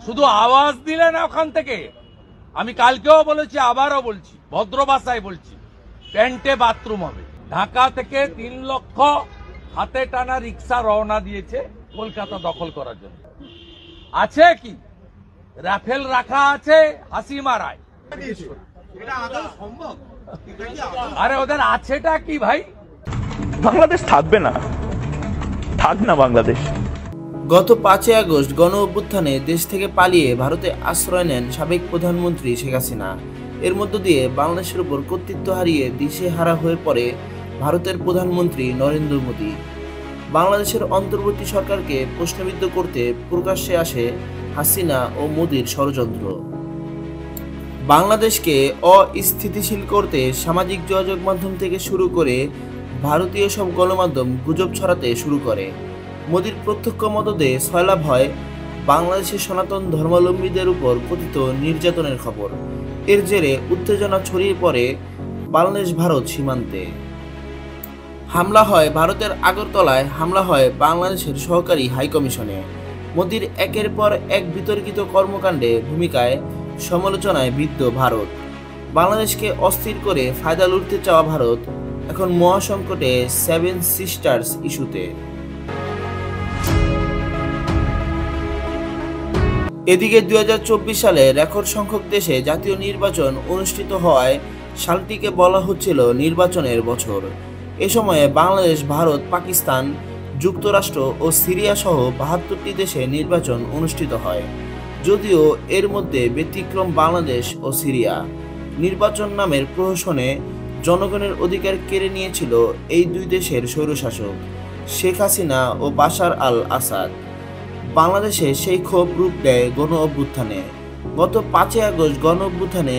শুধু আওয়াজ দিলে না ওখান থেকে। আমি কালকেও বলেছি, আবারও বলছি, ভদ্র ভাষায় বলছি, প্যান্টে বাথরুম হবে। ঢাকা থেকে 3 লক্ষ হাতে টানা রিক্সা রওনা দিয়েছে কলকাতা দখল করার জন্য। আছে কি রাফেল রাখা আছে হাসিমারায়? আরে ওদের আছেটা কি ভাই? বাংলাদেশ থাকবে না, থাক না বাংলাদেশ। গত 5 আগস্ট গণ অভ্যুত্থানে দেশ থেকে পালিয়ে ভারতে আশ্রয় নেন সাবেক প্রধানমন্ত্রী শেখ হাসিনা। এর মধ্য দিয়ে বাংলাদেশের উপর কর্তৃত্ব হারিয়ে দিশেহারা হয়ে পড়ে ভারতের প্রধানমন্ত্রী নরেন্দ্র মোদী। বাংলাদেশের অন্তর্বর্তী সরকারকে প্রশ্নবিদ্ধ করতে প্রকাশ্যে আসে হাসিনা ও মোদীর ষড়যন্ত্র। বাংলাদেশকে অস্থিতিশীল করতে সামাজিক যোগাযোগ মাধ্যম থেকে শুরু করে ভারতীয় সব গণমাধ্যম গুজব ছড়াতে শুরু করে। মোদীর প্রত্যক্ষ মদদে সয়লাভ হয় বাংলাদেশের সনাতন ধর্মাবলম্বীদের উপর কথিত নির্যাতনের খবর। এর জেরে উত্তেজনা ছড়িয়ে পড়ে বাংলাদেশ ভারত সীমান্তে। হামলা হয় ভারতের আগরতলায়, হামলা হয় বাংলাদেশের সহকারী হাইকমিশনে। মোদীর একের পর এক বিতর্কিত কর্মকাণ্ডে ভূমিকায় সমালোচনায় বিদ্ধ ভারত। বাংলাদেশকে অস্থির করে ফায়দা লুটতে চাওয়া ভারত এখন মহাসংকটে 7 সিস্টার্স ইস্যুতে। এদিকে 2024 সালে রেকর্ড সংখ্যক দেশে জাতীয় নির্বাচন অনুষ্ঠিত হওয়ায় সালটিকে বলা হচ্ছিল নির্বাচনের বছর। এ সময়ে বাংলাদেশ, ভারত, পাকিস্তান, যুক্তরাষ্ট্র ও সিরিয়া সহ 72টি দেশে নির্বাচন অনুষ্ঠিত হয়। যদিও এর মধ্যে ব্যতিক্রম বাংলাদেশ ও সিরিয়া। নির্বাচন নামের প্রহসনে জনগণের অধিকার কেড়ে নিয়েছিল এই দুই দেশের স্বৈরশাসক শেখ হাসিনা ও বাশার আল আসাদ। বাংলাদেশে সেই ক্ষোভ রূপ দেয় গণ অভ্যুত্থানে। গত 5 আগস্ট গণ অভ্যুত্থানে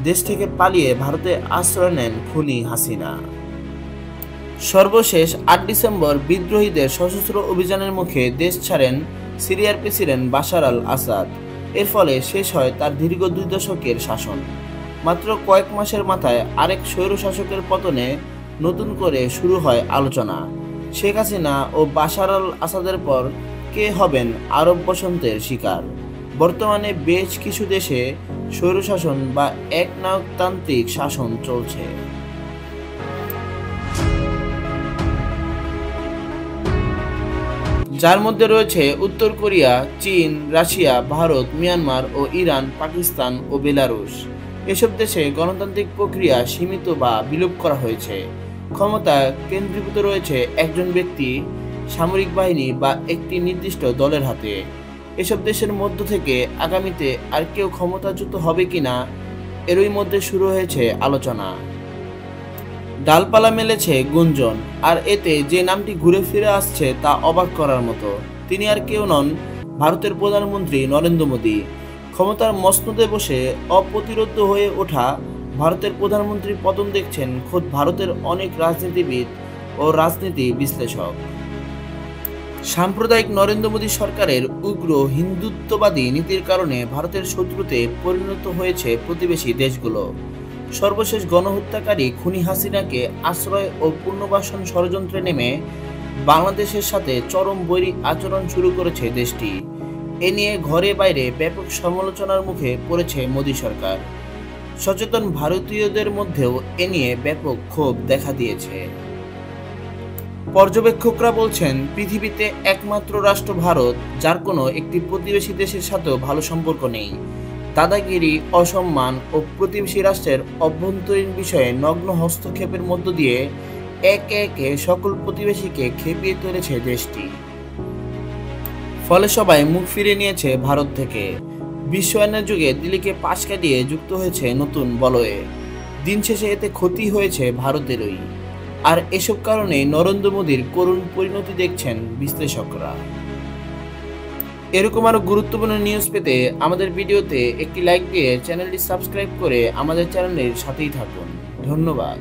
দেশ থেকে পালিয়ে ভারতে আশ্রয় নেন খুনি হাসিনা। সর্বশেষ 8 ডিসেম্বর বিদ্রোহীদের সশস্ত্র অভিযানের মুখে দেশ ছাড়েন সিরিয়ার প্রেসিডেন্ট বাশার আল আসাদ। এর ফলে শেষ হয় তার দীর্ঘ 2 দশকের শাসন। মাত্র কয়েক মাসের মাথায় আরেক স্বৈরশাসকের পতনে নতুন করে শুরু হয় আলোচনা। শেখ হাসিনা ও বাশার আল আসাদের পর কে হবেন আরব বসন্তের শিকার? বর্তমানে বেশ কিছু দেশে স্বৈরশাসন বা একনায়কতান্ত্রিক শাসন চলছে। যার মধ্যে রয়েছে উত্তর কোরিয়া, চীন, রাশিয়া, ভারত, মিয়ানমার ও ইরান, পাকিস্তান ও বেলারুশ। এসব দেশে গণতান্ত্রিক প্রক্রিয়া সীমিত বা বিলোপ করা হয়েছে। ক্ষমতা কেন্দ্রীভূত রয়েছে একজন ব্যক্তি, সামরিক বাহিনী বা একটি নির্দিষ্ট দলের হাতে। এসব দেশের মধ্য থেকে আগামীতে আর কেউ ক্ষমতাচ্যুত হবে কিনা এরই মধ্যে শুরু হয়েছে আলোচনা। ডালপালা মেলেছে গুঞ্জন, আর এতে যে নামটি ঘুরে ফিরে আসছে তা অবাক করার মতো। তিনি আর কেউ নন, ভারতের প্রধানমন্ত্রী নরেন্দ্র মোদী। ক্ষমতার মসনদে বসে অপ্রতিরোধ্য হয়ে ওঠা ভারতের প্রধানমন্ত্রীর পতন দেখছেন খোদ ভারতের অনেক রাজনীতিবিদ ও রাজনীতি বিশ্লেষক। সাম্প্রদায়িক নরেন্দ্র মোদী সরকারের উগ্র হিন্দুত্ববাদী নীতির কারণে ভারতের শত্রুতে পরিণত হয়েছে প্রতিবেশী দেশগুলো। সর্বশেষ গণহত্যাকারী খুনি হাসিনাকে আশ্রয় ও পুনর্বাসন ষড়যন্ত্রে নেমে বাংলাদেশের সাথে চরম বৈরী আচরণ শুরু করেছে দেশটি। এ নিয়ে ঘরে বাইরে ব্যাপক সমালোচনার মুখে পড়েছে মোদী সরকার। সচেতন ভারতীয়দের মধ্যেও এ নিয়ে ব্যাপক ক্ষোভ দেখা দিয়েছে। পর্যবেক্ষকরা বলছেন, পৃথিবীতে একমাত্র রাষ্ট্র ভারত যার কোনো একটি প্রতিবেশী দেশের সাথেও ভালো সম্পর্ক নেই। দাদাগিরি, অসম্মান ও প্রতিবেশী রাষ্ট্রের অভ্যন্তরীণ বিষয়ে নগ্ন হস্তক্ষেপের মধ্য দিয়ে একে একে সকল প্রতিবেশীকে খেপিয়ে তুলেছে দেশটি। ফলে সবাই মুখ ফিরিয়ে নিয়েছে ভারত থেকে। বিশ্বায়নের যুগে দিল্লিকে পাশ কাটিয়ে যুক্ত হয়েছে নতুন বলয়ে। দিন শেষে এতে ক্ষতি হয়েছে ভারতেরই। আর এসব কারণে নরেন্দ্র মোদীর করুণ পরিণতি দেখছেন বিশ্লেষকরা। এরকম আরো গুরুত্বপূর্ণ নিউজ পেতে আমাদের ভিডিওতে একটি লাইক দিয়ে চ্যানেলটি সাবস্ক্রাইব করে আমাদের চ্যানেলের সাথেই থাকুন। ধন্যবাদ।